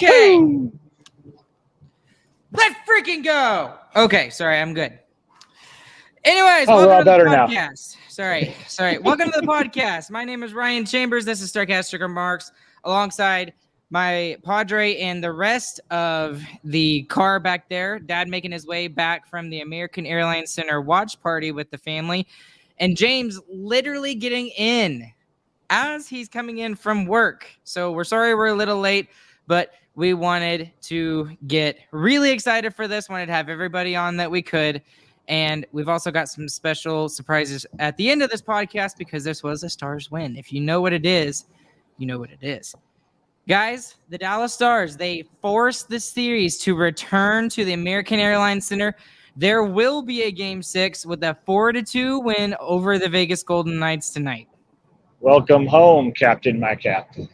Okay. Let's freaking go. Okay, sorry, I'm good. Anyways, we're all welcome to better the now. podcast. Sorry. Welcome to the podcast. My name is Ryan Chambers. This is Sarcastic Remarks, alongside my padre and the rest of the car back there. Dad making his way back from the American Airlines Center watch party with the family, and James literally getting in as he's coming in from work. So we're sorry we're a little late, but we wanted to get really excited for this. Wanted to have everybody on that we could. And we've also got some special surprises at the end of this podcast because this was a Stars win. If you know what it is, you know what it is. Guys, the Dallas Stars, they forced the series to return to the American Airlines Center. There will be a Game 6 with a 4-2 win over the Vegas Golden Knights tonight. Welcome home, Captain, my captain.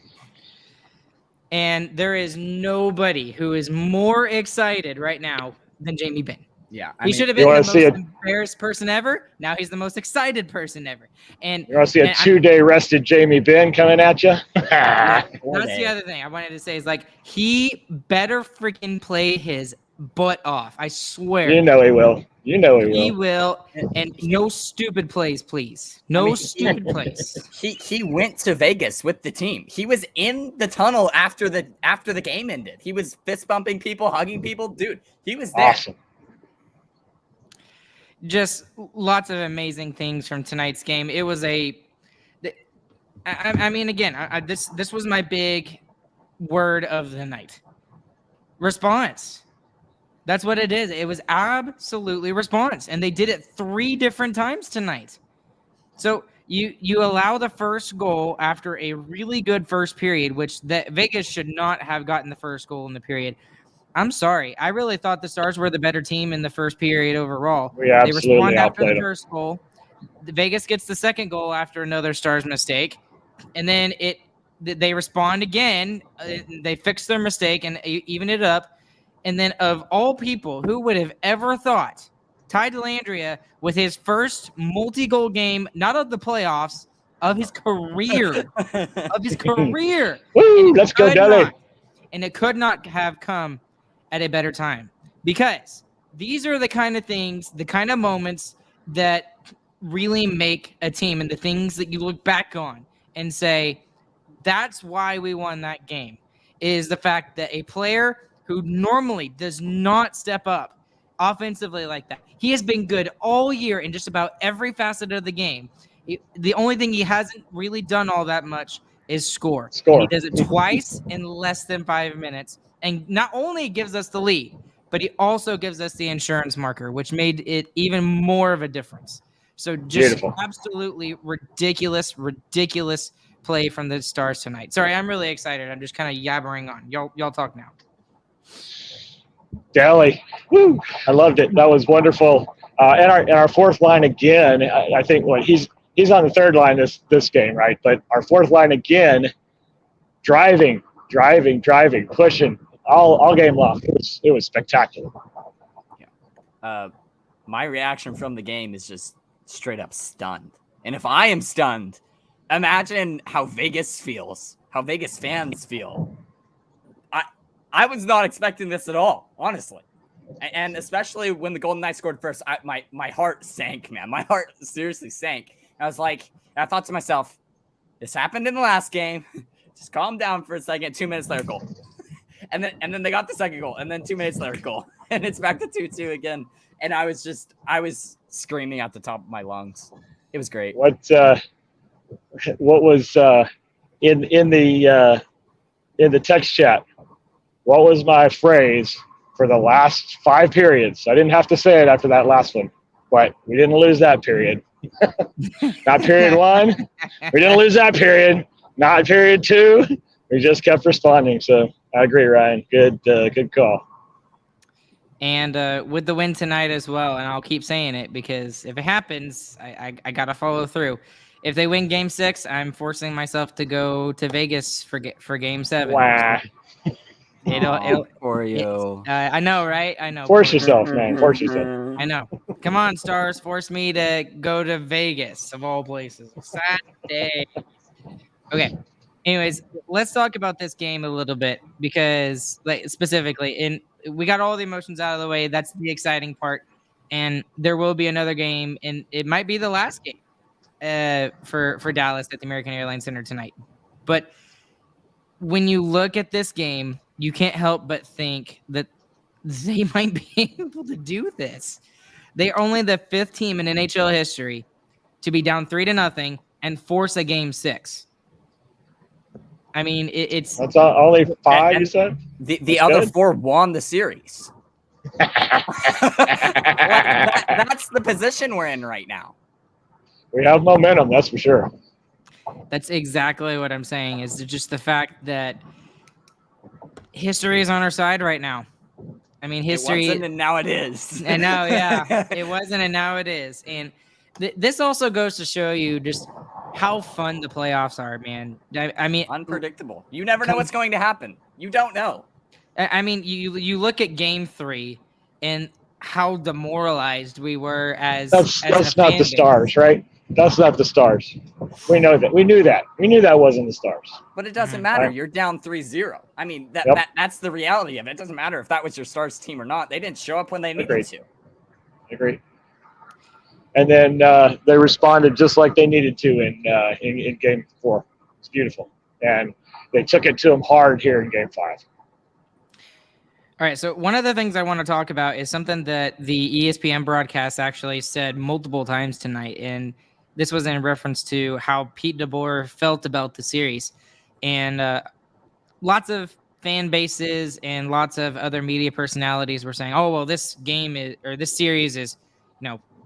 And there is nobody who is more excited right now than Jamie Benn. Yeah, he should have been the most a embarrassed person ever. Now he's the most excited person ever. And you want to see a 2-day rested Jamie Benn coming at you? That's the other thing I wanted to say is, like, he better freaking play his butt off. I swear. You know he will. He will. And no stupid plays, please. No stupid plays. He went to Vegas with the team. He was in the tunnel after the game ended. He was fist bumping people, hugging people. Dude, he was there. Awesome. Just lots of amazing things from tonight's game. It was this was my big word of the night. Response. That's what it is. It was absolutely response. And they did it 3 different times tonight. So you allow the first goal after a really good first period, which Vegas should not have gotten the first goal in the period. I'm sorry. I really thought the Stars were the better team in the first period overall. They respond after the first goal. Vegas gets the second goal after another Stars mistake. And then they respond again. They fix their mistake and even it up. And then, of all people, who would have ever thought Ty Dellandrea, with his first multi-goal game, not of the playoffs, of his career, Woo, let's go, Delly. And it could not have come at a better time, because these are the kind of things, the kind of moments that really make a team, and the things that you look back on and say, that's why we won that game, is the fact that a player who normally does not step up offensively like that. He has been good all year in just about every facet of the game. The only thing he hasn't really done all that much is score. And he does it twice in less than 5 minutes. And not only gives us the lead, but he also gives us the insurance marker, which made it even more of a difference. So just Beautiful. Absolutely ridiculous play from the Stars tonight. Sorry, I'm really excited. I'm just kind of yabbering on. Y'all talk now. Dally, woo! I loved it. That was wonderful. And our fourth line again. I think he's on the third line this game, right? But our fourth line again, driving, pushing all game long. It was spectacular. Yeah. My reaction from the game is just straight up stunned. And if I am stunned, imagine how Vegas feels, how Vegas fans feel. I was not expecting this at all, honestly. And especially when the Golden Knights scored first, my heart sank, man. My heart seriously sank. I thought to myself, this happened in the last game. Just calm down for a second. 2 minutes later, goal. And then they got the second goal. And then 2 minutes later, goal. And it's back to 2-2 again. And I was screaming at the top of my lungs. It was great. What was in the text chat? What was my phrase for the last 5 periods? I didn't have to say it after that last one, but we didn't lose that period. Not period 1. We didn't lose that period. Not period 2. We just kept responding. So I agree, Ryan. Good call. And with the win tonight as well, and I'll keep saying it because if it happens, I got to follow through. If they win Game 6, I'm forcing myself to go to Vegas for Game 7. Wow. It'll for you. I know, right? I know. Force yourself, man. Force yourself. I know. Come on, Stars. Force me to go to Vegas, of all places. Saturday. Okay. Anyways, let's talk about this game a little bit because, like, specifically, and we got all the emotions out of the way. That's the exciting part, and there will be another game, and it might be the last game for Dallas at the American Airlines Center tonight. But when you look at this game, you can't help but think that they might be able to do this. They are only the 5th team in NHL history to be down 3-0 and force a game 6. I mean, it's That's only 5, you said? The other good. 4 won the series. That's the position we're in right now. We have momentum, that's for sure. That's exactly what I'm saying, is just the fact that history is on our side right now. I mean, history. It wasn't, and now it is. And now, yeah, it wasn't, and now it is. And this also goes to show you just how fun the playoffs are, man. I mean, Unpredictable. You never know what's going to happen. You don't know. I mean, you look at Game 3 and how demoralized we were as That's a not fan the base. Stars, right? That's not the Stars. We know that. We knew that. We knew that wasn't the Stars. But it doesn't matter. Right. You're down 3-0. I mean, Yep. that's the reality of it. It doesn't matter if that was your Stars team or not. They didn't show up when they needed Agreed. to. Agreed. And then they responded just like they needed to in Game 4. It's beautiful. And they took it to them hard here in Game 5. All right, so one of the things I want to talk about is something that the ESPN broadcast actually said multiple times tonight, and this was in reference to how Pete DeBoer felt about the series. And lots of fan bases and lots of other media personalities were saying, oh, well, this game is, or this series is,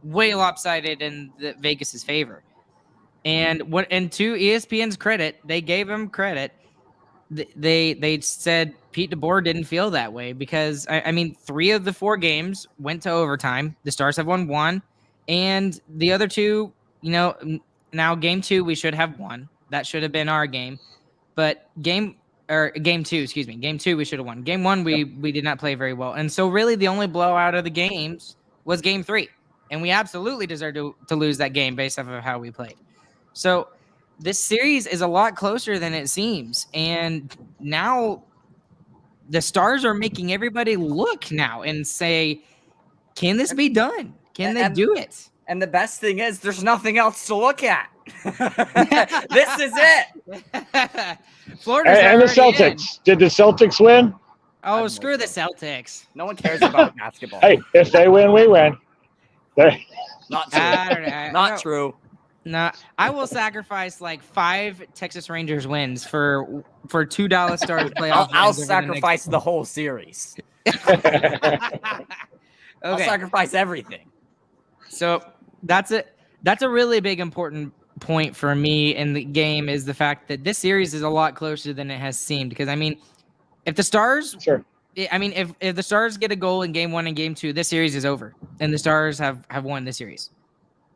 way lopsided in Vegas's favor. And to ESPN's credit, they gave him credit. They said Pete DeBoer didn't feel that way because, I mean, 3 of the 4 games went to overtime. The Stars have won 1, and the other 2, now Game 2 we should have won. That should have been our game. But Game 2 we should have won. Game 1 we did not play very well. And so really the only blowout of the games was Game 3. And we absolutely deserved to lose that game based off of how we played. So this series is a lot closer than it seems. And now the Stars are making everybody look now and say, can this be done? Can they do it? And the best thing is there's nothing else to look at. This is it. Florida's And the already in. Celtics. Did the Celtics win? Oh, screw the Celtics. No one cares about basketball. Hey, if they win, we win. Not true. I don't know. Not true. No, I will sacrifice like 5 Texas Rangers wins for $2 Stars playoff. I'll wins over sacrifice the whole series. the I'll okay, sacrifice everything. so that's a really big important point for me in the game is the fact that this series is a lot closer than it has seemed. Because I mean, if the Stars, Sure. I mean, if the Stars get a goal in Game 1 and Game 2, this series is over, and the Stars have won the series.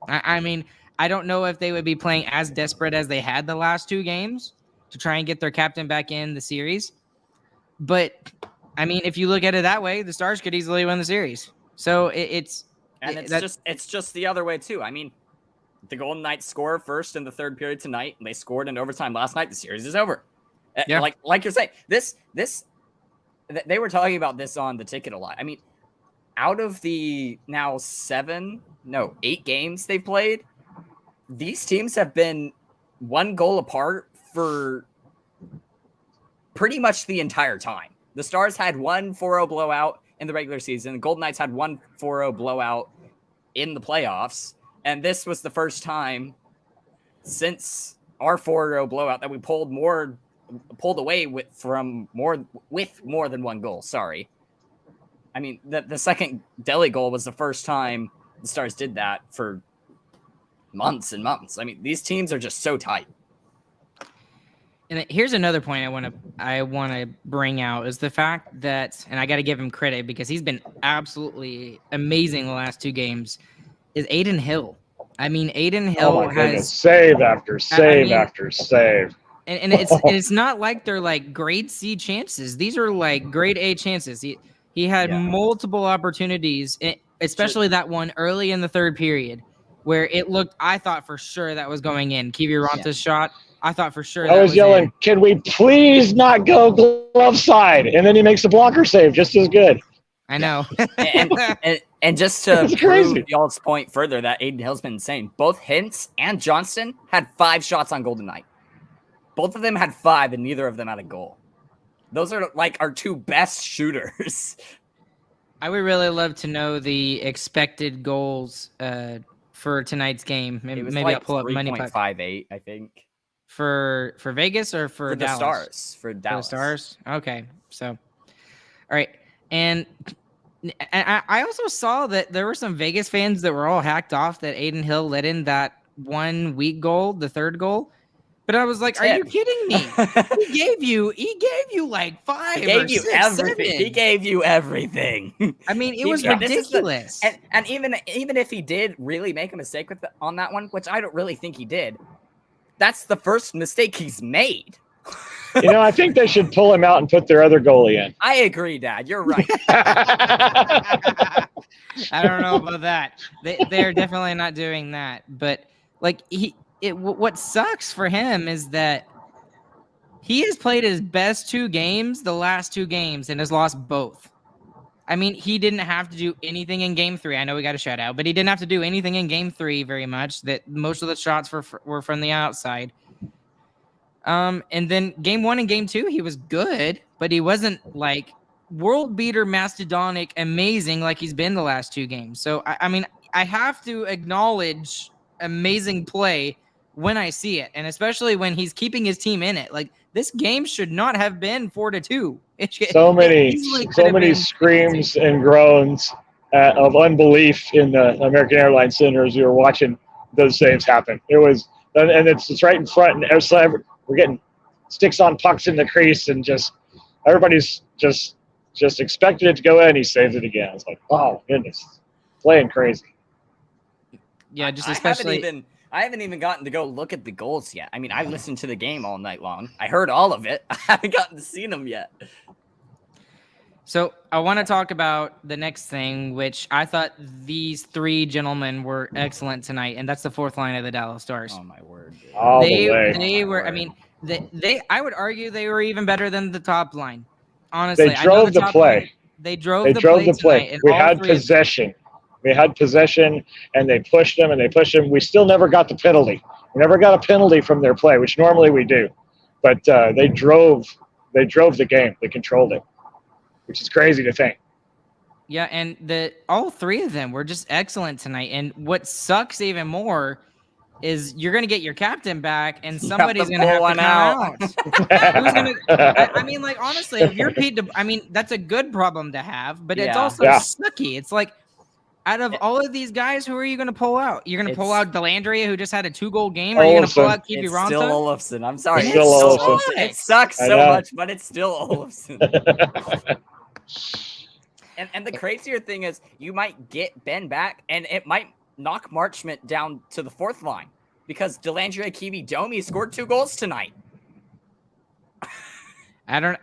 I mean, I don't know if they would be playing as desperate as they had the last 2 games to try and get their captain back in the series. But, I mean, if you look at it that way, the Stars could easily win the series. So it's just the other way too. I mean, the Golden Knights score first in the 3rd period tonight, and they scored in overtime last night. The series is over. Yeah. Like you're saying, they were talking about this on the ticket a lot. I mean, out of the now 8 games they've played, these teams have been 1 goal apart for pretty much the entire time. The Stars had 1 4-0 blowout in the regular season. The Golden Knights had 1 4-0 blowout in the playoffs. And this was the first time since our 4-0 blowout that we pulled away with more than 1 goal. Sorry. I mean, the second Delhi goal was the first time the Stars did that for months and months. I mean, these teams are just so tight. And here's another point I want to bring out is the fact that, and I got to give him credit because he's been absolutely amazing the last 2 games, is Aiden Hill. I mean, Aiden Hill Oh my goodness. has Save after save mean- after save. and it's not like they're like grade C chances. These are like grade A chances. He had multiple opportunities, especially that one early in the 3rd period where it looked, I thought for sure that was going in. Kiviranta shot I thought for sure I that was yelling, in. "Can we please not go glove side?" And then he makes a blocker save just as good. I know. And just to It's prove crazy. y'all's point further that Aiden Hill's been insane, both Hintz and Johnston had 5 shots on goal tonight. Both of them had 5, and neither of them had a goal. Those are like our 2 best shooters. I would really love to know the expected goals for tonight's game. It was Maybe like I'll pull up Money Puck 3.58, I think. for Vegas or for the Dallas? Stars. For For the Dallas. Stars. Okay, so all right, and I also saw that there were some Vegas fans that were all hacked off that Aiden Hill let in that 1 weak goal, the 3rd goal. But I was like, "Are you kidding me? He gave you like 5 He gave or you 6, everything. 7. He gave you everything. I mean, it He- was yeah, this is the- ridiculous. And even if he did really make a mistake on that one, which I don't really think he did, that's the first mistake he's made. I think they should pull him out and put their other goalie in. I agree, Dad. You're right. I don't know about that. They're definitely not doing that. But like what sucks for him is that he has played his best 2 games, the last 2 games, and has lost both. I mean, he didn't have to do anything in game 3. I know we got a shutout, but he didn't have to do anything in game 3 very much. That most of the shots were from the outside. And then game 1 and game 2, he was good, but he wasn't like world beater, mastodonic, amazing like he's been the last 2 games. So I mean, I have to acknowledge amazing play when I see it, and especially when he's keeping his team in it. Like, this game should not have been 4-2. So many screams and groans of unbelief in the American Airlines Center as we were watching those saves happen. It was, and it's right in front, and we're getting sticks on pucks in the crease, and just everybody's just expected it to go in. He saves it again. It's like, oh goodness, playing crazy. Yeah, just especially. I haven't even gotten to go look at the goals yet. I mean, I listened to the game all night long. I heard all of it. I haven't gotten to see them yet. So I want to talk about the next thing, which I thought these 3 gentlemen were excellent tonight, and that's the 4th line of the Dallas Stars. Oh my word! Dude. All the way. They were. I mean, they. I would argue they were even better than the top line. Honestly, They drove the play. They drove They the drove the play. play. We had possession. We had possession, and they pushed them, and they pushed them. We still never got the penalty. We never got a penalty from their play, which normally we do. But they drove the game. They controlled it, which is crazy to think. Yeah, and all 3 of them were just excellent tonight. And what sucks even more is you're going to get your captain back, and somebody's going to have to come out. Who's gonna, I mean, like, honestly, if you're Pete, I mean, that's a good problem to have, but it's also sucky. It's like, out of all of these guys, who are you going to pull out? You're going to pull out Delandria, who just had a 2-goal game? Or are you going to pull out Kiwi It's Ronta? still Olofsson. I'm sorry. It's still Olofsson. It sucks so much, but it's still Olofsson. And the crazier thing is, you might get Ben back, and it might knock Marchment down to the 4th line, because Delandria Kiwi Domi scored 2 goals tonight. I don't.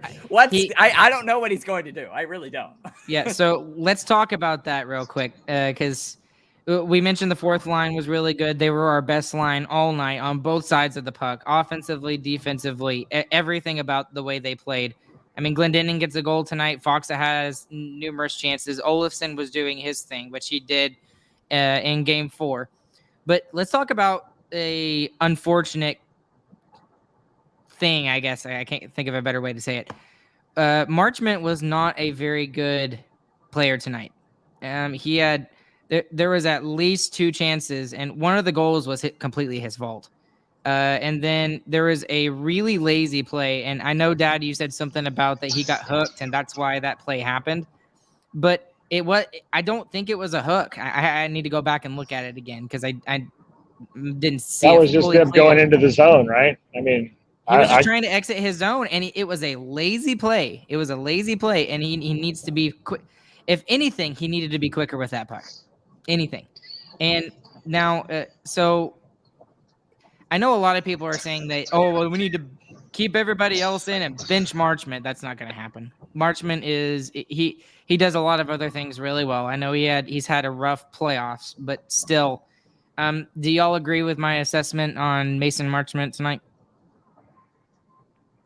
I don't know what he's going to do. I really don't. Yeah, so let's talk about that real quick, because we mentioned the 4th line was really good. They were our best line all night on both sides of the puck, offensively, defensively, everything about the way they played. I mean, Glendening gets a goal tonight. Foxa has numerous chances. Olofsson was doing his thing, which he did in game 4. But let's talk about a unfortunate thing, I guess. I can't think of a better way to say it. Marchment was not a very good player tonight. He had there was at least 2 chances, and one of the goals was completely his fault. And then there was a really lazy play, and I know, Dad, you said something about that he got hooked, and that's why that play happened. But I don't think it was a hook. I need to go back and look at it again, because I didn't see it. That was just them going into the zone, right? I mean, he was just trying to exit his zone, and it was a lazy play. It was a lazy play, and he needs to be quick. If anything, he needed to be quicker with that puck. Anything. And now, so I know a lot of people are saying that, well, we need to keep everybody else in and bench Marchment. That's not going to happen. Marchment he does a lot of other things really well. I know he's had a rough playoffs, but still. Do y'all agree with my assessment on Mason Marchment tonight?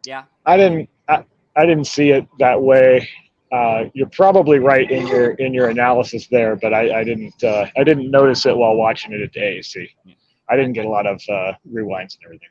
Yeah. I didn't see it that way. You're probably right in your analysis there, but I didn't notice it while watching it at the AAC. I didn't get a lot of rewinds and everything.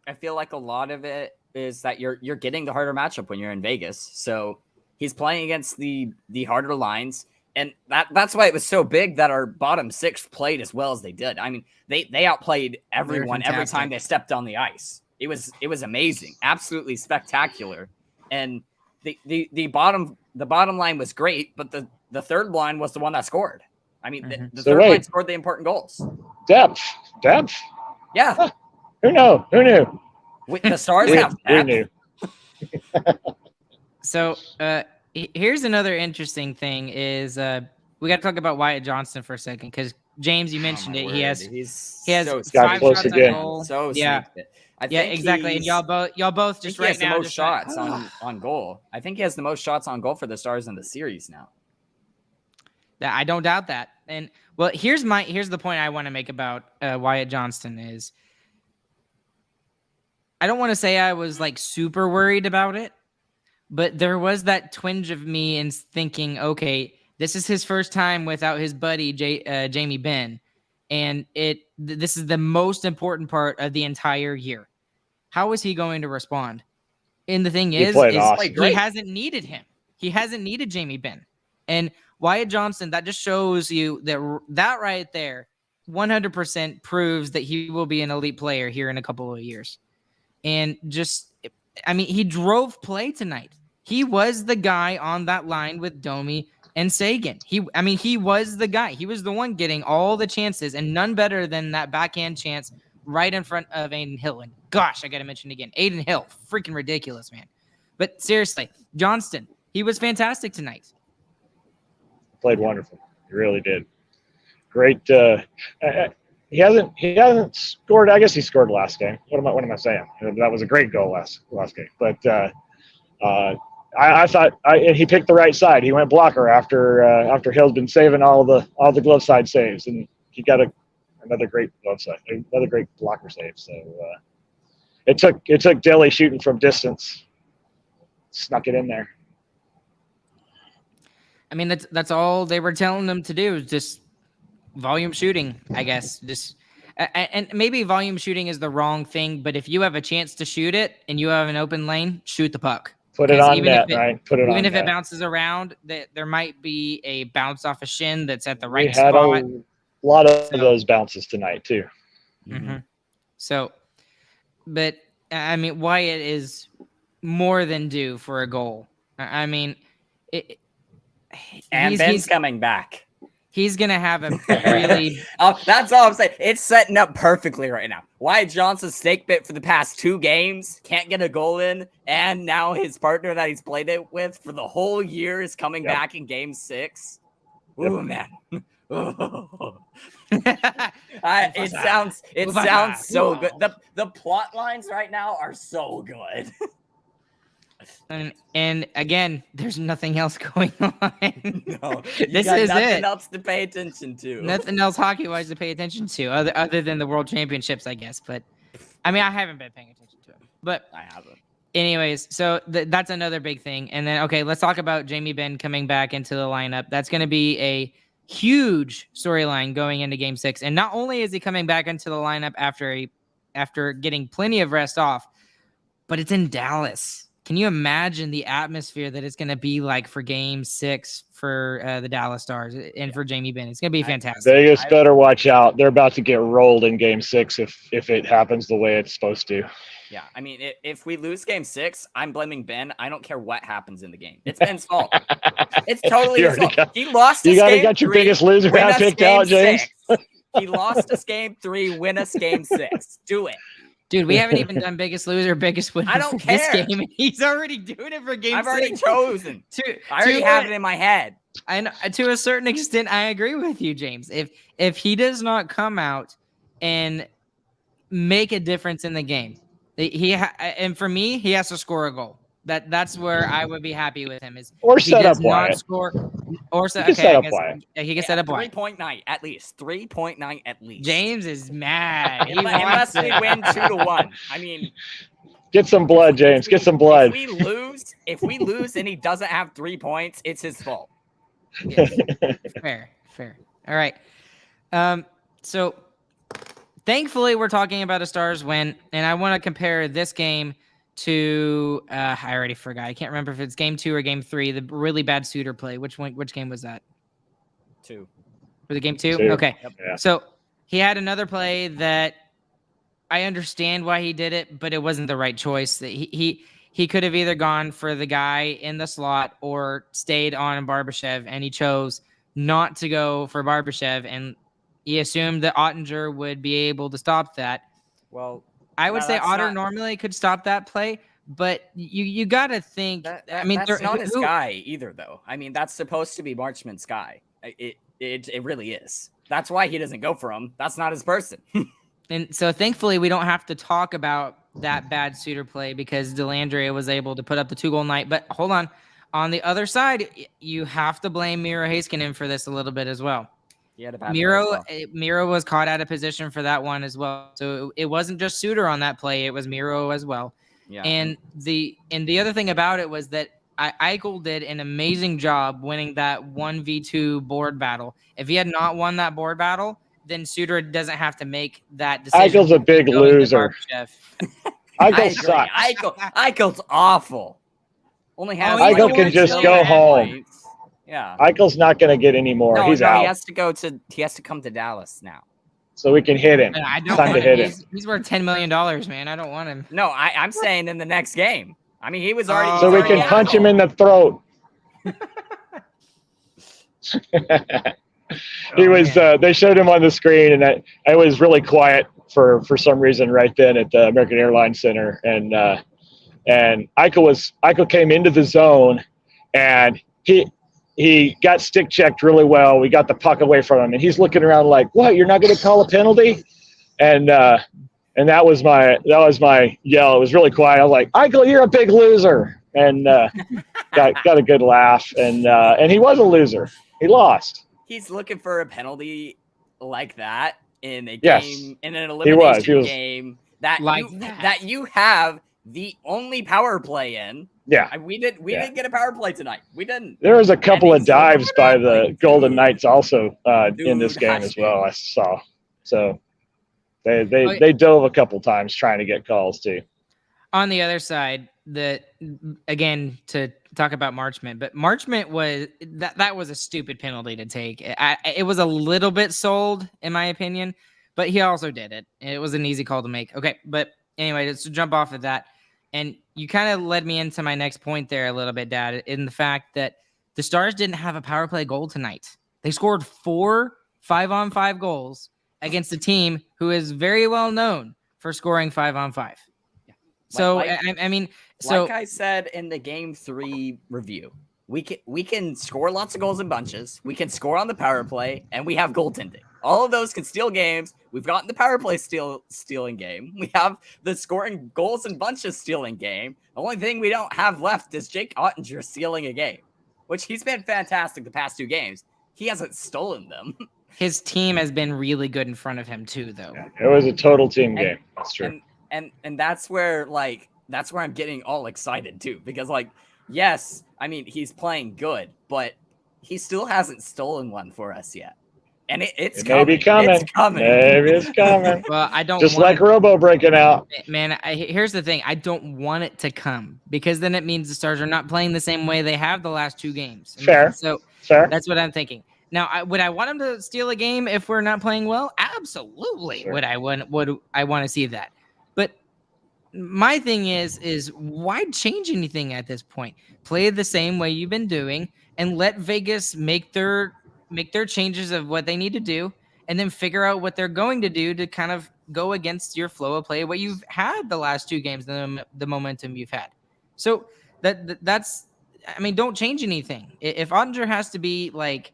I feel like a lot of it is that you're getting the harder matchup when you're in Vegas. So he's playing against the harder lines, and that's why it was so big that our bottom 6 played as well as they did. I mean, they outplayed everyone every time they stepped on the ice. It was amazing, absolutely spectacular. And the bottom line was great, but the third line was the one that scored. I mean, the third line scored the important goals. Depth. Yeah. Huh. Who knew? The Stars have depth. Who knew? So here's another interesting thing is we got to talk about Wyatt Johnston for a second because James, you mentioned it. He has so 5 close shots again. on goal. So yeah. I think exactly. And y'all both just right now the most shots on goal. I think he has the most shots on goal for the Stars in the series now. I don't doubt that. And well, here's the point I want to make about Wyatt Johnston is I don't want to say I was like super worried about it, but there was that twinge of me in thinking, okay, this is his first time without his buddy Jamie Benn, and this is the most important part of the entire year. How is he going to respond? And the thing is awesome. he hasn't needed him. He hasn't needed Jamie Benn, and Wyatt Johnston. That just shows you that right there, 100% proves that he will be an elite player here in a couple of years. And he drove play tonight. He was the guy on that line with Domi and Sagan. He was the guy. He was the one getting all the chances, and none better than that backhand chance right in front of Aiden Hill. And gosh, I got to mention again, Aiden Hill, freaking ridiculous, man. But seriously, Johnston, he was fantastic tonight. Played wonderful. He really did. Great. He hasn't scored. I guess he scored last game. What am I saying? That was a great goal last game. But I thought he picked the right side. He went blocker after Hill's been saving all the glove side saves, and he got another great glove side, another great blocker save. So it took Dilly shooting from distance, snuck it in there. I mean, that's all they were telling them to do is just volume shooting, I guess. Just and maybe volume shooting is the wrong thing, but if you have a chance to shoot it and you have an open lane, shoot the puck. Put it on net, right? Put it on net. Even if it bounces around, there might be a bounce off a shin that's at the right we had spot. A lot of those bounces tonight too. Mm-hmm. So, but I mean, Wyatt is more than due for a goal. I mean, Ben's coming back. He's going to have a really... that's all I'm saying. It's setting up perfectly right now. Wyatt Johnson's snake bit for the past 2 games, can't get a goal in, and now his partner that he's played it with for the whole year is coming back in game 6. Ooh, man. It sounds so good. The plot lines right now are so good. And again, there's nothing else going on. No, this is nothing else to pay attention to. Nothing else hockey-wise to pay attention to, other than the World Championships, I guess. But I mean, I haven't been paying attention to it. But I haven't. Anyways, so that's another big thing. And then, okay, let's talk about Jamie Benn coming back into the lineup. That's going to be a huge storyline going into Game 6. And not only is he coming back into the lineup after getting plenty of rest off, but it's in Dallas. Can you imagine the atmosphere that it's going to be like for Game 6 for the Dallas Stars and for Jamie Benn? It's going to be fantastic. Vegas better watch out. They're about to get rolled in Game 6 if it happens the way it's supposed to. Yeah, I mean, if we lose Game 6, I'm blaming Ben. I don't care what happens in the game. It's Ben's fault. It's totally his fault. He lost us You Game got your 3, biggest loser picked out, James. He lost us Game 3, win us Game 6. Do it. Dude, we haven't even done biggest loser, biggest winner. I don't for care. This game. He's already doing it for Game 6. I've already chosen. I already have it in my head. And to a certain extent, I agree with you, James. If he does not come out and make a difference in the game, and for me, he has to score a goal. That's where I would be happy with him. Is or set up Wyatt. Or set up Wyatt. He can set up Wyatt. 3.9 at least. 3.9 at least. James is mad. Unless we win 2-1. I mean, Get some blood, James. Get some blood. If we lose and he doesn't have 3 points, it's his fault. Yes. Fair. All right. So thankfully we're talking about a Stars win, and I want to compare this game to I already forgot. I can't remember if it's game 2 or game 3, the really bad Suter play. Which game was that? 2. Was it game 2? 2. Okay. Yep. Yeah. So he had another play that I understand why he did it, but it wasn't the right choice. He could have either gone for the guy in the slot or stayed on Barbashev, and he chose not to go for Barbashev, and he assumed that Ottinger would be able to stop that. Well, I would no, say that's Otter not- normally could stop that play, but you got to think. I mean, that's not his guy either, though. I mean, that's supposed to be Marchment's guy. It really is. That's why he doesn't go for him. That's not his person. And so thankfully we don't have to talk about that bad Suter play because Delandria was able to put up the 2-goal night. But hold on. On the other side, you have to blame Miro Heiskanen for this a little bit as well. He had a bad play as Miro was caught out of position for that one as well. So it wasn't just Suter on that play. It was Miro as well. Yeah. And the other thing about it was that Eichel did an amazing job winning that 1v2 board battle. If he had not won that board battle, then Suter doesn't have to make that decision. Eichel's a big Going to loser. Barbashev. Eichel sucks. Eichel's awful. Only has Eichel like can just 1 go million home. points. Yeah. Eichel's not going to get any more. He's out. He has to come to Dallas now. So we can hit him. And I It's don't time to want hit him. him. He's worth $10 million, man. I don't want him. No, I'm saying in the next game. I mean, he was already. So we already can out. punch him in the throat. He was. They showed him on the screen, and I was really quiet for some reason right then at the American Airlines Center, and Eichel came into the zone, and he got stick checked really well. We got the puck away from him, and he's looking around like, "What? You're not going to call a penalty?" And that was my yell. It was really quiet. I was like, "Eichel, you're a big loser," and got a good laugh. And he was a loser. He lost. He's looking for a penalty like that in a Yes. game, in an He was. elimination game that Like you have the only power play in. Yeah. We didn't get a power play tonight. We didn't. There was a couple And of he's looking dives for by that the thing, Golden dude. Knights also in Dude, this game that's as well. I saw. So they yeah. they dove a couple times trying to get calls too. On the other side, again to talk about Marchment, but Marchment was that was a stupid penalty to take. It was a little bit sold in my opinion, but he also did it. It was an easy call to make. Okay, but anyway, to jump off of that, and you kind of led me into my next point there a little bit, Dad, in the fact that the Stars didn't have a power play goal tonight. They scored 4 5-on-5 goals against a team who is very well known for scoring 5-on-5. So I mean, so like I said in the game 3 review, we can score lots of goals in bunches. We can score on the power play, and we have goaltending. All of those can steal games. We've gotten the power play stealing game. We have the scoring goals in bunches stealing game. The only thing we don't have left is Jake Ottinger stealing a game, which he's been fantastic the past 2 games. He hasn't stolen them. his team has been really good in front of him too, though. It was a total team game. That's true. And that's where I'm getting all excited too, because yes, I mean he's playing good, but he still hasn't stolen one for us yet. And it's It may be coming. It's coming. Maybe it's coming. Well, I don't Just want like Robo breaking out. man. Here's the thing: I don't want it to come because then it means the Stars are not playing the same way they have the last 2 games. Fair. So Fair. that's what I'm thinking. Now, would I want him to steal a game if we're not playing well? Absolutely. Sure. Would I want to see that? But my thing is why change anything at this point? Play the same way you've been doing and let Vegas make their changes of what they need to do, and then figure out what they're going to do to kind of go against your flow of play, what you've had the last 2 games, the momentum you've had. So that's, I mean, don't change anything. If Ottinger has to be like,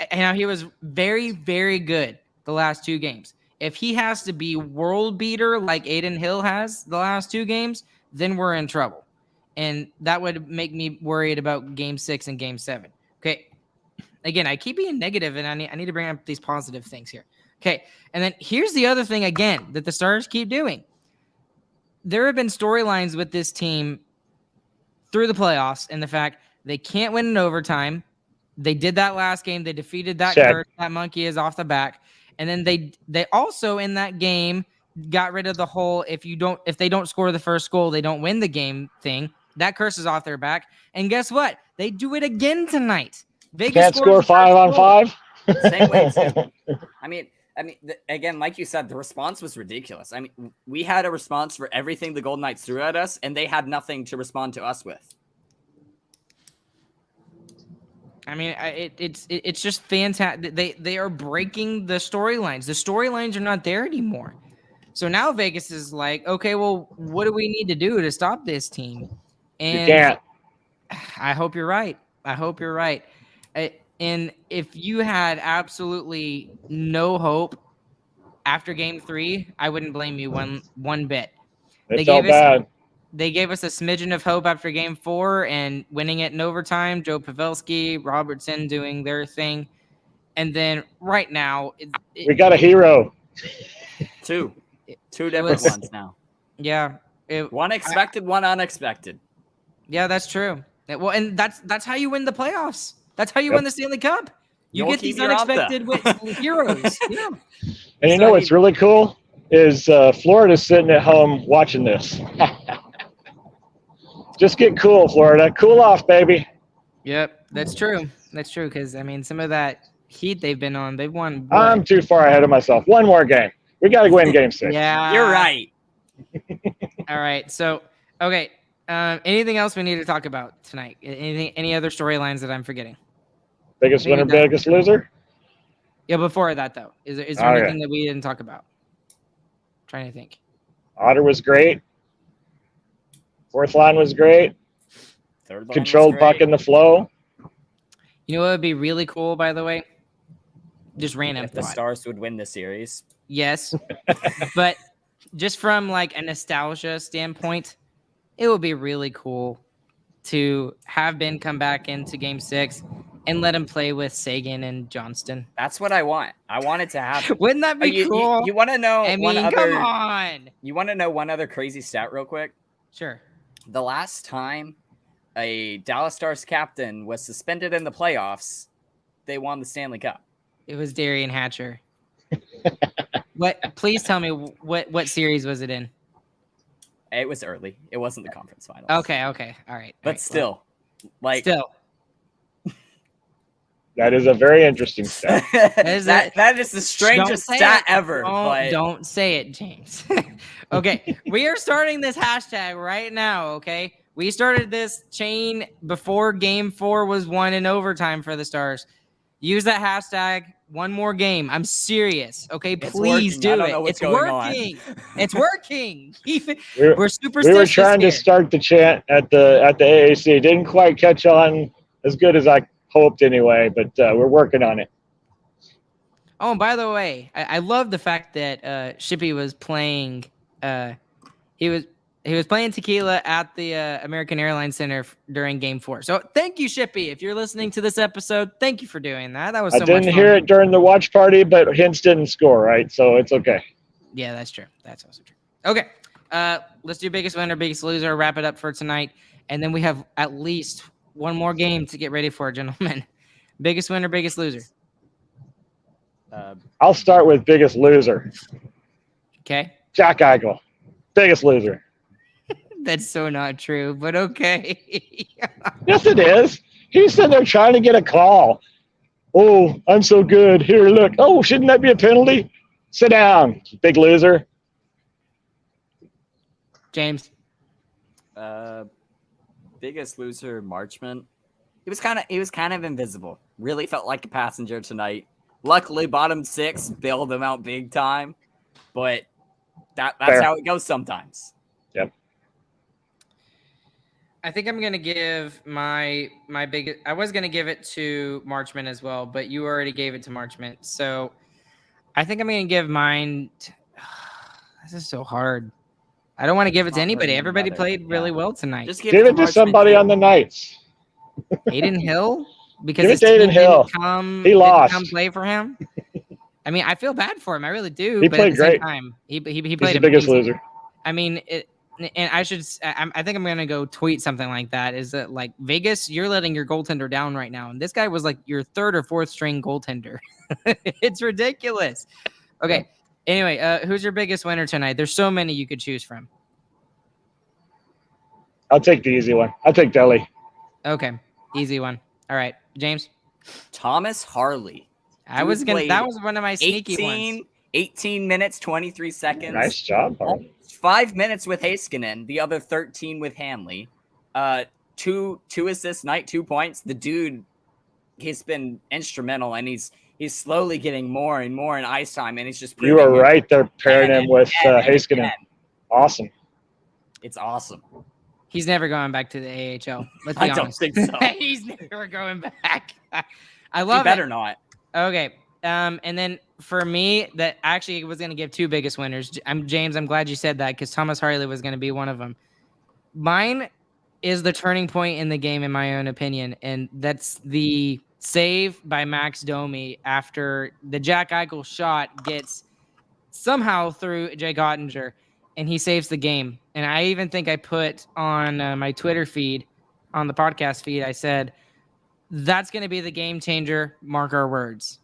and he was very, very good the last 2 games. If he has to be world beater like Aiden Hill has the last 2 games, then we're in trouble. And that would make me worried about game 6 and game 7. Okay. Again, I keep being negative, and I need to bring up these positive things here. Okay. And then here's the other thing again that the Stars keep doing. there have been storylines with this team through the playoffs, and the fact they can't win in overtime. They did that last game. They defeated that Check. curse. That monkey is off the back. And then they also in that game got rid of the whole if they don't score the first goal, they don't win the game thing. That curse is off their back. And guess what? They do it again tonight. Vegas Can't scores score the 5 on first goal. 5. Same way too. I mean, again, like you said, the response was ridiculous. I mean, we had a response for everything the Golden Knights threw at us, and they had nothing to respond to us with. I mean, it's just fantastic. They are breaking the storylines. The storylines are not there anymore. So now Vegas is like, okay, well, what do we need to do to stop this team? And You can't. I hope you're right. I hope you're right. And if you had absolutely no hope after Game 3, I wouldn't blame you one bit. It felt bad. They gave us a smidgen of hope after Game 4 and winning it in overtime. Joe Pavelski, Robertson doing their thing. And then right now... We got a hero. Two different ones now. Yeah. One expected, one unexpected. Yeah, that's true. Well, and that's how you win the playoffs. That's how you win the Stanley Cup. You You'll get these keep your mouth unexpected heroes. Yeah. And you know what's really cool is Florida's sitting at home watching this. Just get cool, Florida. Cool off, baby. Yep, that's true. That's true because, I mean, some of that heat they've been on, they've won. I'm too far ahead of myself. One more game. We got to win Game 6. Yeah. You're right. All right. So, okay. Anything else we need to talk about tonight? Any other storylines that I'm forgetting? Biggest winner, biggest loser? Yeah, before that, though. Is there Okay. anything that we didn't talk about? Trying to think. Otter was great. Fourth line was great. Third line Controlled was puck great. in the flow. You know what would be really cool, by the way? Just random If the thought. Stars would win the series. Yes. But just from like a nostalgia standpoint, it would be really cool to have Ben come back into Game 6 and let him play with Sagan and Johnston. That's what I want. I want it to happen. Wouldn't that be cool? You want to know I one mean, other? come on. You want to know one other crazy stat, real quick? Sure. The last time a Dallas Stars captain was suspended in the playoffs, they won the Stanley Cup. It was Darian Hatcher. Please tell me what series was it in? It was early. It wasn't the conference finals. Okay. All right. But still, Still. That is a very interesting stat. that is the strangest stat ever. Don't say it, James. Okay, we are starting this hashtag right now, okay? We started this chain before Game 4 was won in overtime for the Stars. Use that hashtag, one more game. I'm serious, okay? Please do it. It's working. It's working. We're superstitious. We were trying here. to start the chant at the AAC. Didn't quite catch on as good as I hoped anyway, but we're working on it. Oh, and by the way, I love the fact that Shippy was playing. He was playing tequila at the American Airlines Center during Game 4. So thank you, Shippy. If you're listening to this episode, thank you for doing that. That was so much fun. I didn't hear it during the watch party, but Hintz didn't score, right? So it's okay. Yeah, that's true. That's also true. Okay, let's do biggest winner, biggest loser. Wrap it up for tonight, and then we have at least one more game to get ready for, gentlemen. Biggest winner, biggest loser. I'll start with biggest loser. Okay. Jack Eichel, biggest loser. That's so not true, but okay. Yes, it is. He's sitting there trying to get a call. Oh, I'm so good. Here, look. Oh, shouldn't that be a penalty? Sit down, big loser. James. Biggest loser, Marchment. He was kind of invisible. Really felt like a passenger tonight. Luckily, bottom 6 bailed him out big time, but that's Fair. how it goes sometimes. Yep. I think I'm gonna give my biggest. I was gonna give it to Marchment as well, but you already gave it to Marchment, so I think I'm gonna give mine. This is so hard. I don't want to give it to anybody. Everybody played really well tonight. Just Give it to somebody on the Knights. Aiden Hill, because Give it his to team Aiden Hill. He lost. Didn't come play for him. I mean, I feel bad for him. I really do. He but played at the same great. time, he He's played the biggest amazing. loser. I mean, and I think I'm gonna go tweet something like that. Is that like Vegas? You're letting your goaltender down right now, and this guy was like your third or fourth string goaltender. It's ridiculous. Okay. Anyway, who's your biggest winner tonight? There's so many you could choose from. I'll take the easy one. I'll take Delhi. Okay, easy one. All right, James. Thomas Harley. That was one of my sneaky ones. 18 minutes, 23 seconds. Nice job, Harley. 5 minutes with Heiskanen, the other 13 with Hanley. Two assists night, 2 points. The dude, he's been instrumental, and he's slowly getting more and more in ice time, and he's just You were proving it right. They're pairing him with again and Heiskanen. again. Awesome. It's awesome. He's never going back to the AHL. Let's be I don't honest. think so. He's never going back. I He love better it. not. Okay. And then for me, that actually was going to give two biggest winners. James, I'm glad you said that because Thomas Harley was going to be one of them. Mine is the turning point in the game, in my own opinion, and that's the save by Max Domi after the Jack Eichel shot gets somehow through Jake Ottinger, and he saves the game. And I even think I put on my Twitter feed, on the podcast feed, I said, that's going to be the game changer. Mark our words.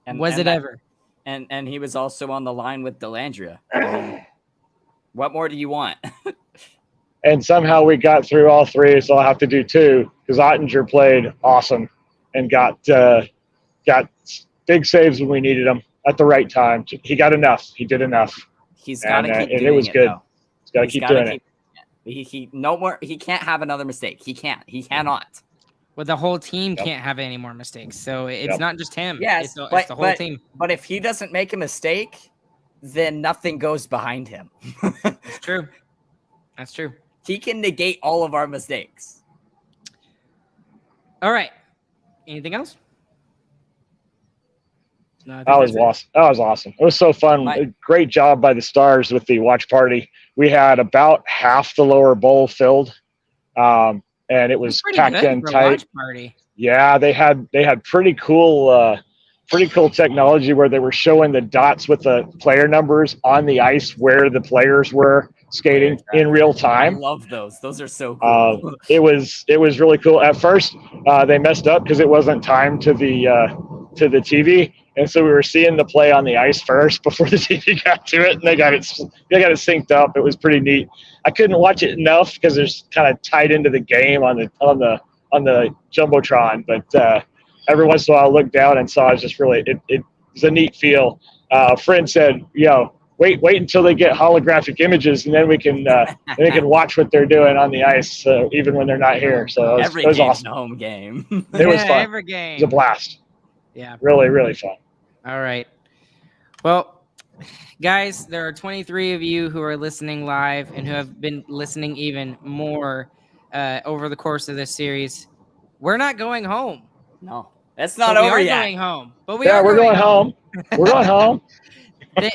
And, Was it ever? And he was also on the line with Delandria. I mean, what more do you want? And somehow we got through all three, so I'll have to do two because Ottinger played awesome and got big saves when we needed them at the right time. He got enough. He did enough. He's got to keep and doing it was good. Though. He's got to keep doing it. He no more. He can't have another mistake. He can't. He cannot. Well, the whole team Yep. can't have any more mistakes. So it's Yep. not just him. Yes, it's the whole team. But if he doesn't make a mistake, then nothing goes behind him. That's true. That's true. He can negate all of our mistakes. All right. Anything else? No, I think That was that's it. awesome. That was awesome. It was so fun. Right. Great job by the Stars with the watch party. We had about half the lower bowl filled, and it was It's pretty packed good in for a tight. watch party. Yeah, they had pretty cool technology where they were showing the dots with the player numbers on the ice where the players were skating in real I time. love those. Those are so cool. It was really cool. At first, they messed up because it wasn't timed to the TV, and so we were seeing the play on the ice first before the TV got to it, and they got it synced up. It was pretty neat. I couldn't watch it enough because it's kind of tied into the game on the jumbotron, but every once in a while I looked down and saw it was just really it was a neat feel. A friend said, wait until they get holographic images and then we can watch what they're doing on the ice even when they're not here. So it was game's awesome. a home game. It was fun. Every It game. was a blast. Yeah. Really, really fun. All right. Well, guys, there are 23 of you who are listening live and who have been listening even more over the course of this series. We're not going home. No, that's not But we over are yet. going home. But Yeah, we're going home. We're going home.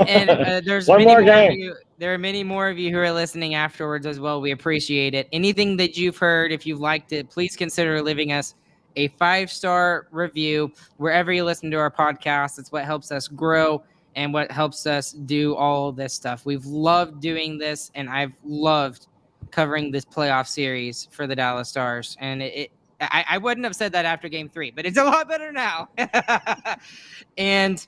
And there's One many more more of game. you. There are many more of you who are listening afterwards as well. We appreciate it. Anything that you've heard, if you've liked it, please consider leaving us a 5-star review wherever you listen to our podcast. It's what helps us grow and what helps us do all this stuff. We've loved doing this, and I've loved covering this playoff series for the Dallas Stars. And I wouldn't have said that after Game 3, but it's a lot better now. And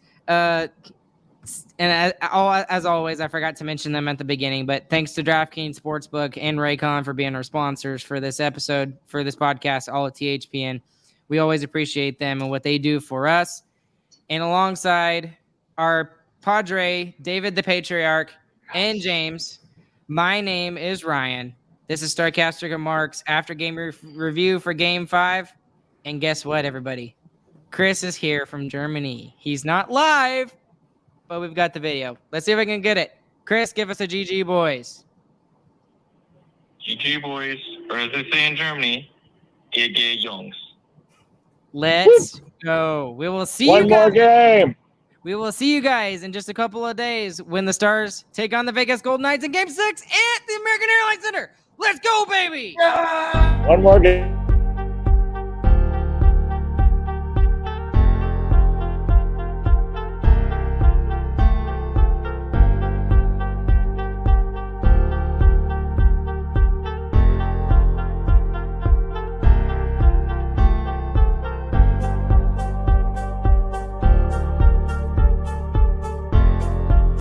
as always, I forgot to mention them at the beginning, but thanks to DraftKings Sportsbook and Raycon for being our sponsors for this episode, for this podcast, all at THPN. We always appreciate them and what they do for us. And alongside our Padre, David the Patriarch, and James, my name is Ryan. This is Starcastic Remarks after game review for Game 5. And guess what, everybody? Chris is here from Germany. He's not live, but we've got the video. Let's see if I can get it. Chris, give us a GG, boys. GG boys, or as they say in Germany, GG Jungs. Let's go. We will see One you more guys. game. We will see you guys in just a couple of days when the Stars take on the Vegas Golden Knights in Game 6 at the American Airlines Center. Let's go, baby! One more game.